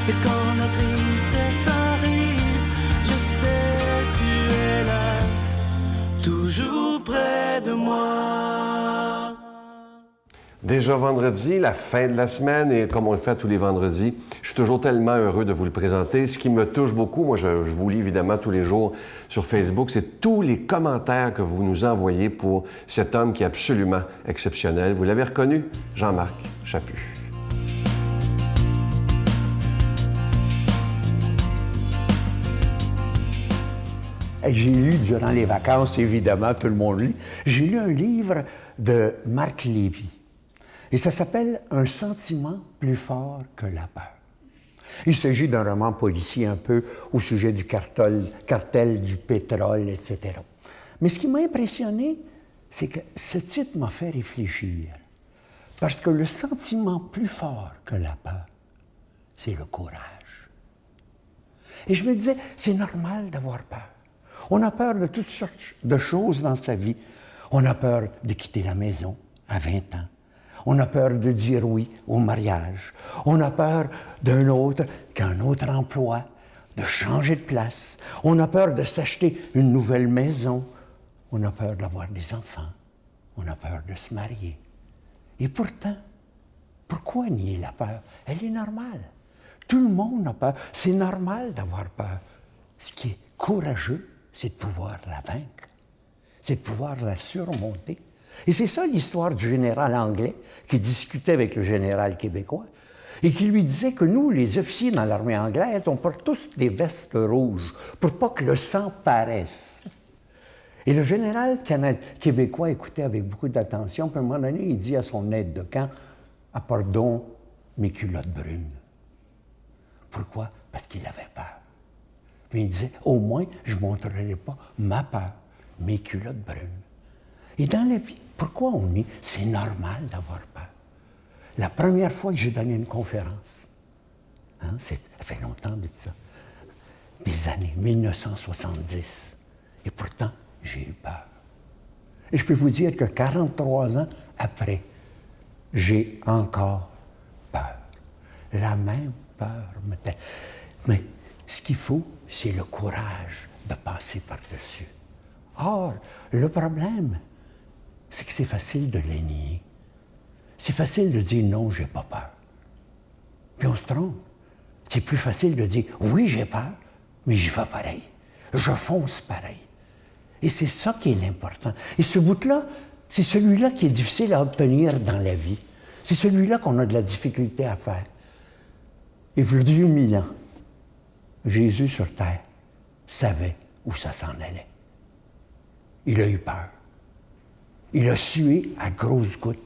Et quand la tristesse arrive, je sais tu es là, toujours près de moi. Déjà vendredi, la fin de la semaine, et comme on le fait tous les vendredis, je suis toujours tellement heureux de vous le présenter. Ce qui me touche beaucoup, moi je vous lis évidemment tous les jours sur Facebook, c'est tous les commentaires que vous nous envoyez pour cet homme qui est absolument exceptionnel. Vous l'avez reconnu? Jean-Marc Chaput. J'ai lu durant les vacances, évidemment, tout le monde lit, j'ai lu un livre de Marc Lévy. Et ça s'appelle « Un sentiment plus fort que la peur ». Il s'agit d'un roman policier un peu au sujet du cartel du pétrole, etc. Mais ce qui m'a impressionné, c'est que ce titre m'a fait réfléchir. Parce que le sentiment plus fort que la peur, c'est le courage. Et je me disais, c'est normal d'avoir peur. On a peur de toutes sortes de choses dans sa vie. On a peur de quitter la maison à 20 ans. On a peur de dire oui au mariage. On a peur qu'un autre emploi, de changer de place. On a peur de s'acheter une nouvelle maison. On a peur d'avoir des enfants. On a peur de se marier. Et pourtant, pourquoi nier la peur? Elle est normale. Tout le monde a peur. C'est normal d'avoir peur. Ce qui est courageux, c'est de pouvoir la vaincre. C'est de pouvoir la surmonter. Et c'est ça l'histoire du général anglais qui discutait avec le général québécois et qui lui disait que nous, les officiers dans l'armée anglaise, on porte tous des vestes rouges pour pas que le sang paraisse. Et le général québécois écoutait avec beaucoup d'attention, puis à un moment donné, il dit à son aide de camp « Apporte donc mes culottes brunes ». Pourquoi? Parce qu'il avait peur. Puis il disait « Au moins, je ne montrerai pas ma peur, mes culottes brunes ». Et dans la vie, pourquoi on nie? C'est normal d'avoir peur. La première fois que j'ai donné une conférence, ça fait longtemps de ça, des années 1970, et pourtant, j'ai eu peur. Et je peux vous dire que 43 ans après, j'ai encore peur. La même peur. Mais ce qu'il faut, c'est le courage de passer par-dessus. Or, le problème, c'est que c'est facile de les nier. C'est facile de dire non, j'ai pas peur. Puis on se trompe. C'est plus facile de dire oui, j'ai peur, mais j'y vais pareil. Je fonce pareil. Et c'est ça qui est l'important. Et ce bout-là, c'est celui-là qui est difficile à obtenir dans la vie. C'est celui-là qu'on a de la difficulté à faire. Et il y a 2000 ans, Jésus sur terre savait où ça s'en allait. Il a eu peur. Il a sué à grosses gouttes.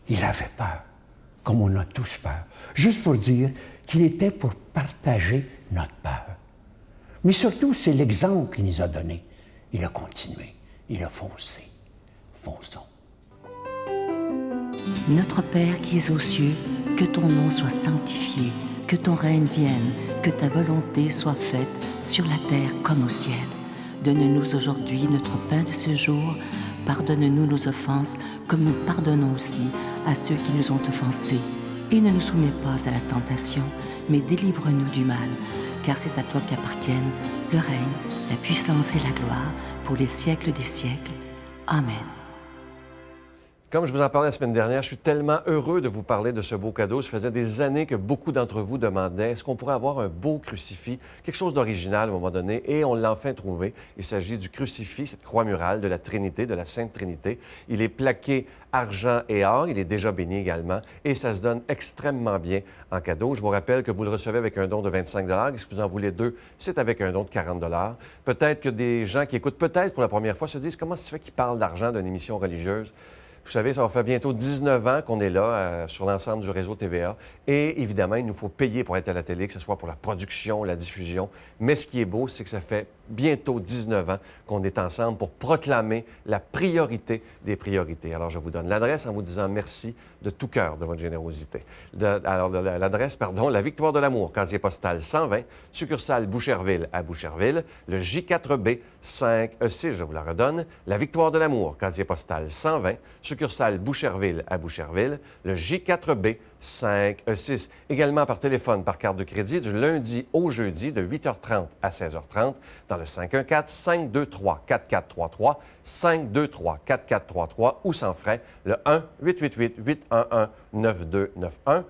Il avait peur, comme on a tous peur. Juste pour dire qu'il était pour partager notre peur. Mais surtout, c'est l'exemple qu'il nous a donné. Il a continué. Il a foncé. Fonçons. Notre Père qui es aux cieux, que ton nom soit sanctifié, que ton règne vienne, que ta volonté soit faite sur la terre comme au ciel. Donne-nous aujourd'hui notre pain de ce jour. Pardonne-nous nos offenses, comme nous pardonnons aussi à ceux qui nous ont offensés. Et ne nous soumets pas à la tentation, mais délivre-nous du mal. Car c'est à toi qu'appartiennent le règne, la puissance et la gloire, pour les siècles des siècles. Amen. Comme je vous en parlais la semaine dernière, je suis tellement heureux de vous parler de ce beau cadeau. Ça faisait des années que beaucoup d'entre vous demandaient est-ce qu'on pourrait avoir un beau crucifix, quelque chose d'original à un moment donné, et on l'a enfin trouvé. Il s'agit du crucifix, cette croix murale de la Trinité, de la Sainte Trinité. Il est plaqué argent et or, il est déjà béni également, et ça se donne extrêmement bien en cadeau. Je vous rappelle que vous le recevez avec un don de 25 $. Si vous en voulez deux, c'est avec un don de 40 $. Peut-être que des gens qui écoutent peut-être pour la première fois se disent comment ça se fait qu'ils parlent d'argent d'une émission religieuse. Vous savez, ça va faire bientôt 19 ans qu'on est là sur l'ensemble du réseau TVA. Et évidemment, il nous faut payer pour être à la télé, que ce soit pour la production, la diffusion. Mais ce qui est beau, c'est que ça fait bientôt 19 ans qu'on est ensemble pour proclamer la priorité des priorités. Alors, je vous donne l'adresse en vous disant merci de tout cœur de votre générosité. L'adresse, la Victoire de l'Amour, casier postal 120, succursale Boucherville à Boucherville, le J4B 5E6, je vous la redonne. La Victoire de l'Amour, casier postal 120, succursale succursale Boucherville à Boucherville, le J4B 5E6. Également par téléphone, par carte de crédit, du lundi au jeudi, de 8h30 à 16h30, dans le 514-523-4433, 523-4433 ou sans frais, le 1-888-811-9291,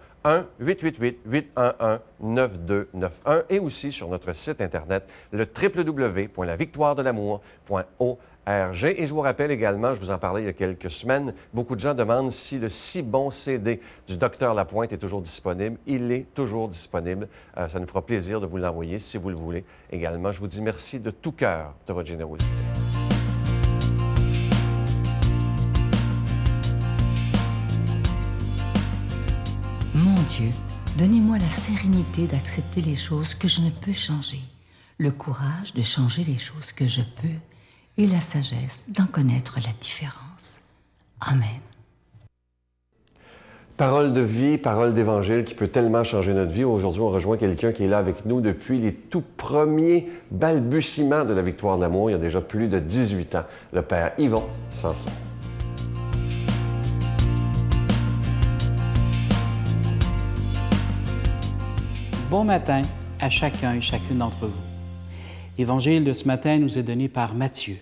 1-888-811-9291 et aussi sur notre site Internet, le www.lavictoiredelamour.org. Et je vous rappelle également, je vous en parlais il y a quelques semaines, beaucoup de gens demandent si le si bon CD du Dr Lapointe est toujours disponible. Il est toujours disponible. Ça nous fera plaisir de vous l'envoyer si vous le voulez. Également, je vous dis merci de tout cœur de votre générosité. Mon Dieu, donnez-moi la sérénité d'accepter les choses que je ne peux changer, le courage de changer les choses que je peux et la sagesse d'en connaître la différence. Amen. Parole de vie, parole d'Évangile qui peut tellement changer notre vie. Aujourd'hui, on rejoint quelqu'un qui est là avec nous depuis les tout premiers balbutiements de la Victoire de l'amour, il y a déjà plus de 18 ans, le Père Yvon Sanson. Bon matin à chacun et chacune d'entre vous. L'Évangile de ce matin nous est donné par Matthieu.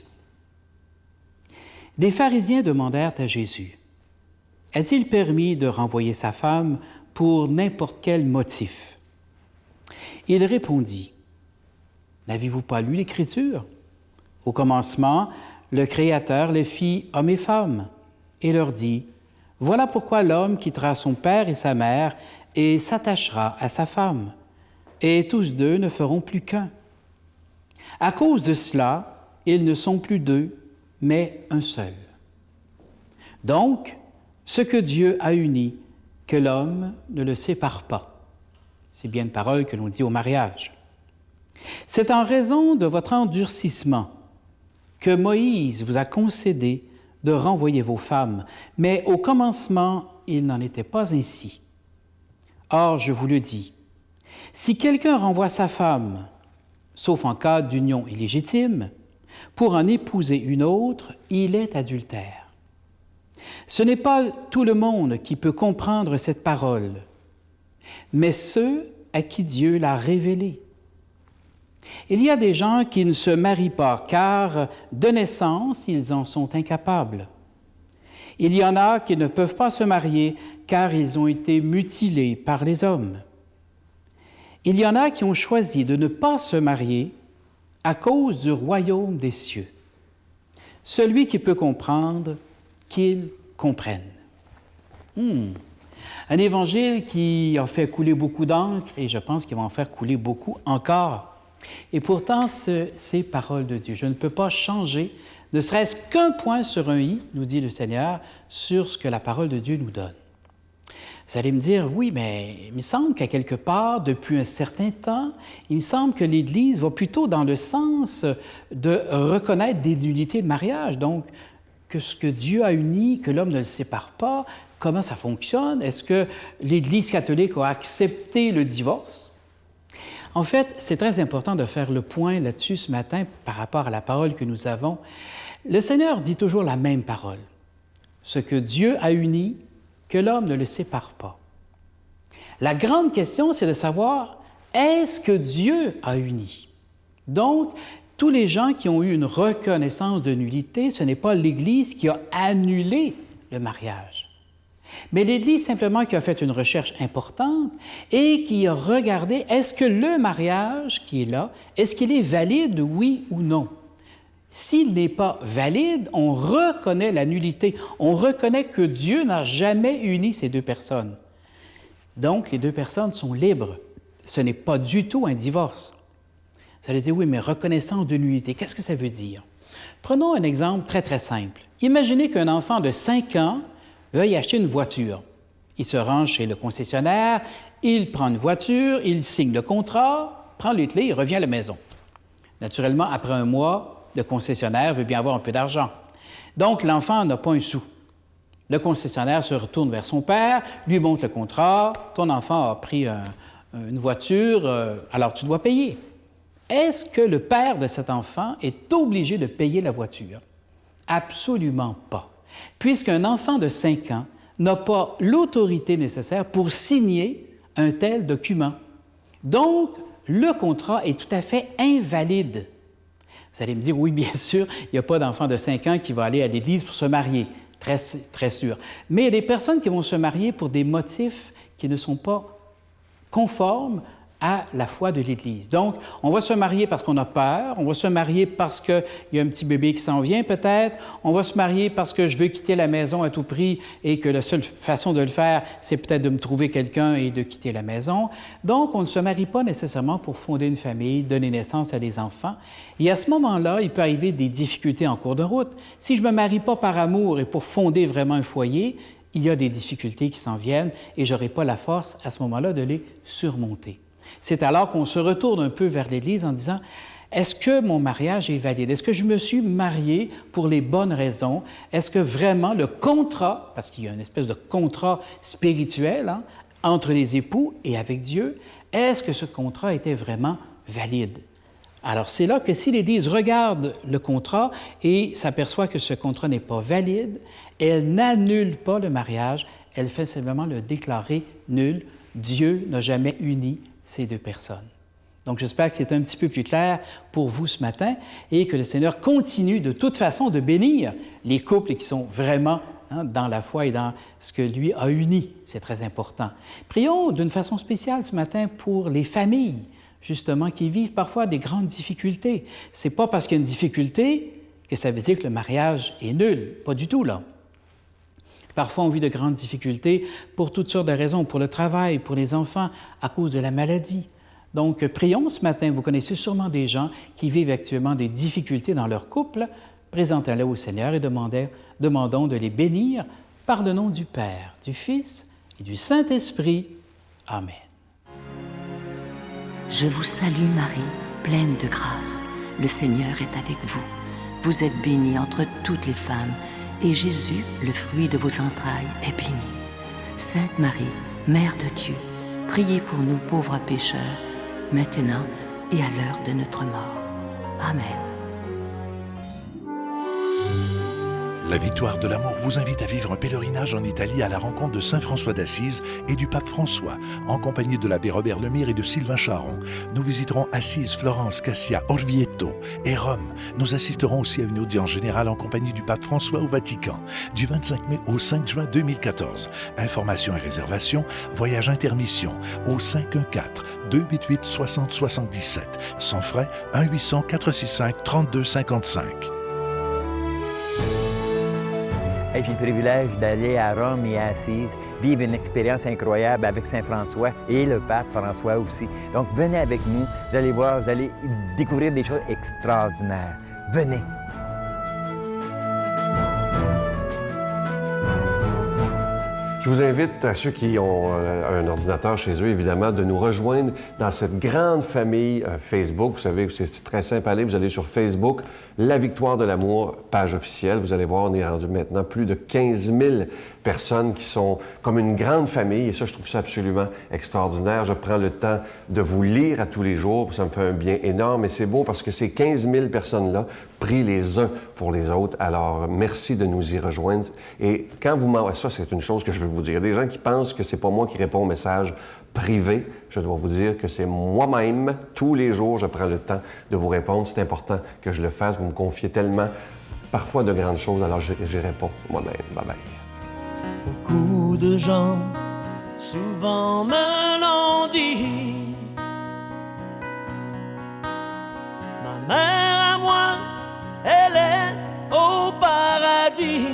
Des pharisiens demandèrent à Jésus, « Est-il permis de renvoyer sa femme pour n'importe quel motif? » Il répondit, « N'avez-vous pas lu l'Écriture? Au commencement, le Créateur les fit hommes et femmes, et leur dit, « Voilà pourquoi l'homme quittera son père et sa mère et s'attachera à sa femme, et tous deux ne feront plus qu'un. À cause de cela, ils ne sont plus deux, mais un seul. Donc, ce que Dieu a uni, que l'homme ne le sépare pas. » C'est bien une parole que l'on dit au mariage. « C'est en raison de votre endurcissement que Moïse vous a concédé de renvoyer vos femmes, mais au commencement, il n'en était pas ainsi. Or, je vous le dis, si quelqu'un renvoie sa femme, sauf en cas d'union illégitime, pour en épouser une autre, il est adultère. Ce n'est pas tout le monde qui peut comprendre cette parole, mais ceux à qui Dieu l'a révélée. Il y a des gens qui ne se marient pas, car de naissance, ils en sont incapables. Il y en a qui ne peuvent pas se marier, car ils ont été mutilés par les hommes. Il y en a qui ont choisi de ne pas se marier à cause du royaume des cieux. Celui qui peut comprendre, qu'il comprenne. Un évangile qui a fait couler beaucoup d'encre et je pense qu'il va en faire couler beaucoup encore. Et pourtant, c'est parole de Dieu. Je ne peux pas changer, ne serait-ce qu'un point sur un i, nous dit le Seigneur, sur ce que la parole de Dieu nous donne. Vous allez me dire, oui, mais il me semble qu'à quelque part, depuis un certain temps, il me semble que l'Église va plutôt dans le sens de reconnaître des nullités de mariage. Donc, que ce que Dieu a uni, que l'homme ne le sépare pas, comment ça fonctionne? Est-ce que l'Église catholique a accepté le divorce? En fait, c'est très important de faire le point là-dessus ce matin par rapport à la parole que nous avons. Le Seigneur dit toujours la même parole. Ce que Dieu a uni, que l'homme ne le sépare pas. La grande question, c'est de savoir, est-ce que Dieu a uni? Donc, tous les gens qui ont eu une reconnaissance de nullité, ce n'est pas l'Église qui a annulé le mariage, mais l'Église simplement qui a fait une recherche importante et qui a regardé, est-ce que le mariage qui est là, est-ce qu'il est valide, oui ou non? S'il n'est pas valide, on reconnaît la nullité. On reconnaît que Dieu n'a jamais uni ces deux personnes. Donc, les deux personnes sont libres. Ce n'est pas du tout un divorce. Vous allez dire, oui, mais reconnaissance de nullité, qu'est-ce que ça veut dire? Prenons un exemple très, très simple. Imaginez qu'un enfant de 5 ans veuille acheter une voiture. Il se rend chez le concessionnaire, il prend une voiture, il signe le contrat, prend les clés et revient à la maison. Naturellement, après un mois, le concessionnaire veut bien avoir un peu d'argent. Donc, l'enfant n'a pas un sou. Le concessionnaire se retourne vers son père, lui montre le contrat. Ton enfant a pris une voiture, alors tu dois payer. Est-ce que le père de cet enfant est obligé de payer la voiture? Absolument pas. puisqu'un enfant de 5 ans n'a pas l'autorité nécessaire pour signer un tel document. Donc, le contrat est tout à fait invalide. Vous allez me dire, oui, bien sûr, il n'y a pas d'enfant de 5 ans qui va aller à l'Église pour se marier, très, très sûr. Mais il y a des personnes qui vont se marier pour des motifs qui ne sont pas conformes à la foi de l'Église. Donc, on va se marier parce qu'on a peur, on va se marier parce qu'il y a un petit bébé qui s'en vient peut-être, on va se marier parce que je veux quitter la maison à tout prix et que la seule façon de le faire, c'est peut-être de me trouver quelqu'un et de quitter la maison. Donc, on ne se marie pas nécessairement pour fonder une famille, donner naissance à des enfants. Et à ce moment-là, il peut arriver des difficultés en cours de route. Si je ne me marie pas par amour et pour fonder vraiment un foyer, il y a des difficultés qui s'en viennent et je n'aurai pas la force à ce moment-là de les surmonter. C'est alors qu'on se retourne un peu vers l'Église en disant « Est-ce que mon mariage est valide? Est-ce que je me suis marié pour les bonnes raisons? Est-ce que vraiment le contrat, parce qu'il y a une espèce de contrat spirituel entre les époux et avec Dieu, est-ce que ce contrat était vraiment valide? » Alors, c'est là que si l'Église regarde le contrat et s'aperçoit que ce contrat n'est pas valide, elle n'annule pas le mariage, elle fait simplement le déclarer nul. Dieu n'a jamais uni ces deux personnes. Donc, j'espère que c'est un petit peu plus clair pour vous ce matin et que le Seigneur continue de toute façon de bénir les couples qui sont vraiment dans la foi et dans ce que lui a uni. C'est très important. Prions d'une façon spéciale ce matin pour les familles, justement, qui vivent parfois des grandes difficultés. Ce n'est pas parce qu'il y a une difficulté que ça veut dire que le mariage est nul. Pas du tout, là. Parfois, on vit de grandes difficultés pour toutes sortes de raisons, pour le travail, pour les enfants, à cause de la maladie. Donc, prions ce matin. Vous connaissez sûrement des gens qui vivent actuellement des difficultés dans leur couple. Présentez-les au Seigneur et demandons de les bénir par le nom du Père, du Fils et du Saint-Esprit. Amen. Je vous salue Marie, pleine de grâce. Le Seigneur est avec vous. Vous êtes bénie entre toutes les femmes, et Jésus, le fruit de vos entrailles, est béni. Sainte Marie, Mère de Dieu, priez pour nous pauvres pécheurs, maintenant et à l'heure de notre mort. Amen. La Victoire de l'amour vous invite à vivre un pèlerinage en Italie à la rencontre de Saint François d'Assise et du pape François, en compagnie de l'abbé Robert Lemire et de Sylvain Charon. Nous visiterons Assise, Florence, Cassia, Orvieto et Rome. Nous assisterons aussi à une audience générale en compagnie du pape François au Vatican, du 25 mai au 5 juin 2014. Informations et réservations, voyage intermission au 514-288-6077. Sans frais, 1-800-465-3255. J'ai le privilège d'aller à Rome et à Assise, vivre une expérience incroyable avec Saint François et le pape François aussi. Donc, venez avec nous, vous allez voir, vous allez découvrir des choses extraordinaires. Venez! Je vous invite, à ceux qui ont un ordinateur chez eux, évidemment, de nous rejoindre dans cette grande famille Facebook. Vous savez, c'est très simple à aller. Vous allez sur Facebook, La Victoire de l'amour, page officielle. Vous allez voir, on est rendu maintenant plus de 15 000 personnes qui sont comme une grande famille. Et ça, je trouve ça absolument extraordinaire. Je prends le temps de vous lire à tous les jours. Ça me fait un bien énorme. Et c'est beau parce que ces 15 000 personnes-là prient les uns pour les autres. Alors, merci de nous y rejoindre. Et quand vous m'envoyez ça, c'est une chose que je veux vous dire. Il y a des gens qui pensent que c'est pas moi qui réponds aux messages privés. Je dois vous dire que c'est moi-même. Tous les jours, je prends le temps de vous répondre. C'est important que je le fasse. Vous me confiez tellement, parfois, de grandes choses. Alors, j'y réponds moi-même. Bye-bye. Beaucoup de gens souvent me l'ont dit. Ma mère à moi, elle est au paradis.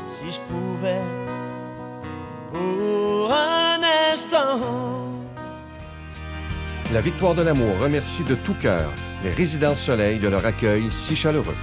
Si je pouvais pour un instant. La Victoire de l'amour remercie de tout cœur les Résidences Soleil de leur accueil si chaleureux.